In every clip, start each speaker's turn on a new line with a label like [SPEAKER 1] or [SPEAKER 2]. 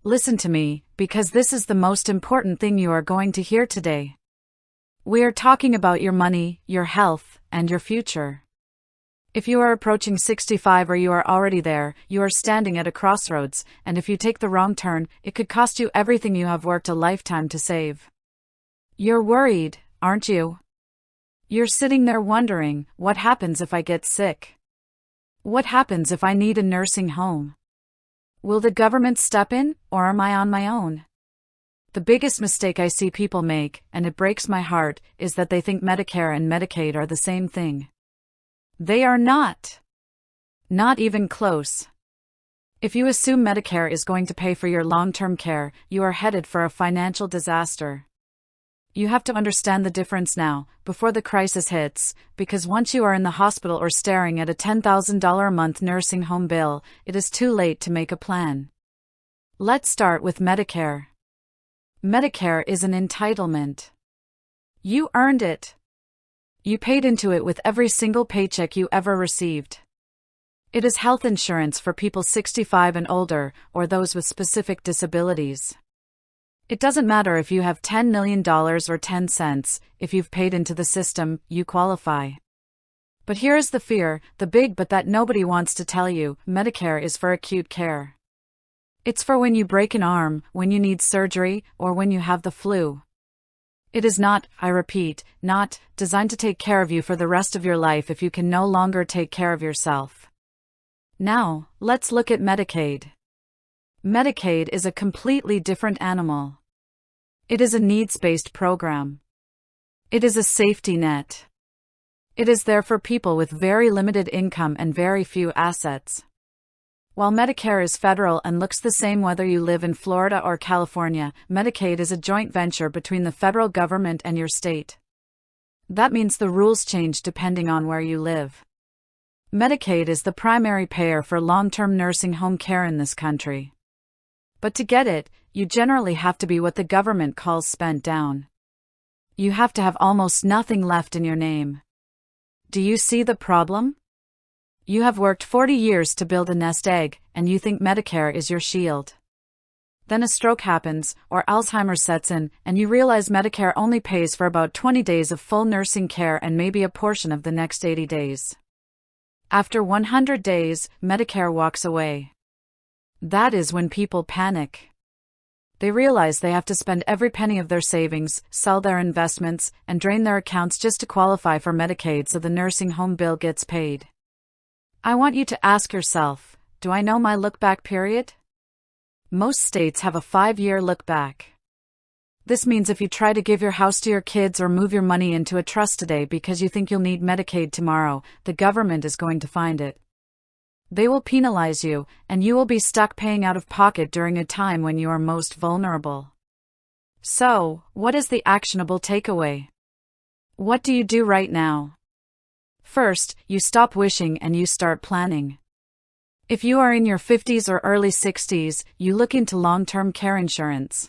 [SPEAKER 1] Listen to me, because this is the most important thing you are going to hear today. We are talking about your money, your health, and your future. If you are approaching 65 or you are already there, you are standing at a crossroads, and if you take the wrong turn, it could cost you everything you have worked a lifetime to save. You're worried, aren't you? You're sitting there wondering, what happens if I get sick? What happens if I need a nursing home? Will the government step in, or am I on my own? The biggest mistake I see people make, and it breaks my heart, is that they think Medicare and Medicaid are the same thing. They are not. Not even close. If you assume Medicare is going to pay for your long-term care, you are headed for a financial disaster. You have to understand the difference now, before the crisis hits, because once you are in the hospital or staring at a $10,000 a month nursing home bill, it is too late to make a plan. Let's start with Medicare. Medicare is an entitlement. You earned it. You paid into it with every single paycheck you ever received. It is health insurance for people 65 and older, or those with specific disabilities. It doesn't matter if you have $10 million or 10 cents, if you've paid into the system, you qualify. But here is the fear, the big but that nobody wants to tell you: Medicare is for acute care. It's for when you break an arm, when you need surgery, or when you have the flu. It is not, I repeat, not designed to take care of you for the rest of your life if you can no longer take care of yourself. Now, let's look at Medicaid. Medicaid is a completely different animal. It is a needs-based program. It is a safety net. It is there for people with very limited income and very few assets. While Medicare is federal and looks the same whether you live in Florida or California, Medicaid is a joint venture between the federal government and your state. That means the rules change depending on where you live. Medicaid is the primary payer for long-term nursing home care in this country. But to get it, you generally have to be what the government calls spent down. You have to have almost nothing left in your name. Do you see the problem? You have worked 40 years to build a nest egg, and you think Medicare is your shield. Then a stroke happens, or Alzheimer's sets in, and you realize Medicare only pays for about 20 days of full nursing care and maybe a portion of the next 80 days. After 100 days, Medicare walks away. That is when people panic. They realize they have to spend every penny of their savings, sell their investments, and drain their accounts just to qualify for Medicaid so the nursing home bill gets paid. I want you to ask yourself, do I know my look-back period? Most states have a 5-year look-back. This means if you try to give your house to your kids or move your money into a trust today because you think you'll need Medicaid tomorrow, the government is going to find it. They will penalize you, and you will be stuck paying out of pocket during a time when you are most vulnerable. So, what is the actionable takeaway? What do you do right now? First, you stop wishing and you start planning. If you are in your 50s or early 60s, you look into long-term care insurance.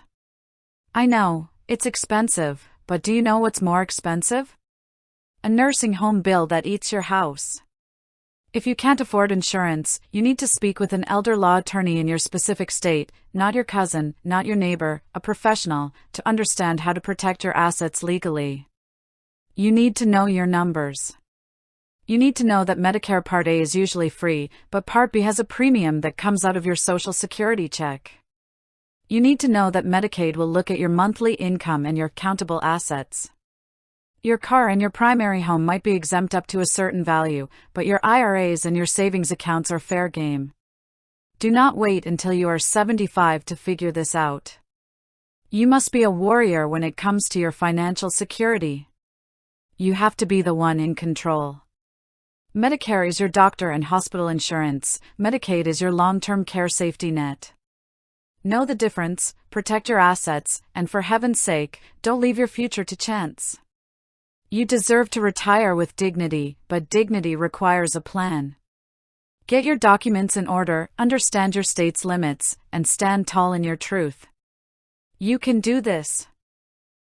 [SPEAKER 1] I know, it's expensive, but do you know what's more expensive? A nursing home bill that eats your house. If you can't afford insurance, you need to speak with an elder law attorney in your specific state, not your cousin, not your neighbor, a professional, to understand how to protect your assets legally. You need to know your numbers. You need to know that Medicare Part A is usually free, but Part B has a premium that comes out of your Social Security check. You need to know that Medicaid will look at your monthly income and your countable assets. Your car and your primary home might be exempt up to a certain value, but your IRAs and your savings accounts are fair game. Do not wait until you are 75 to figure this out. You must be a warrior when it comes to your financial security. You have to be the one in control. Medicare is your doctor and hospital insurance. Medicaid is your long-term care safety net. Know the difference, protect your assets, and for heaven's sake, don't leave your future to chance. You deserve to retire with dignity, but dignity requires a plan. Get your documents in order, understand your state's limits, and stand tall in your truth. You can do this.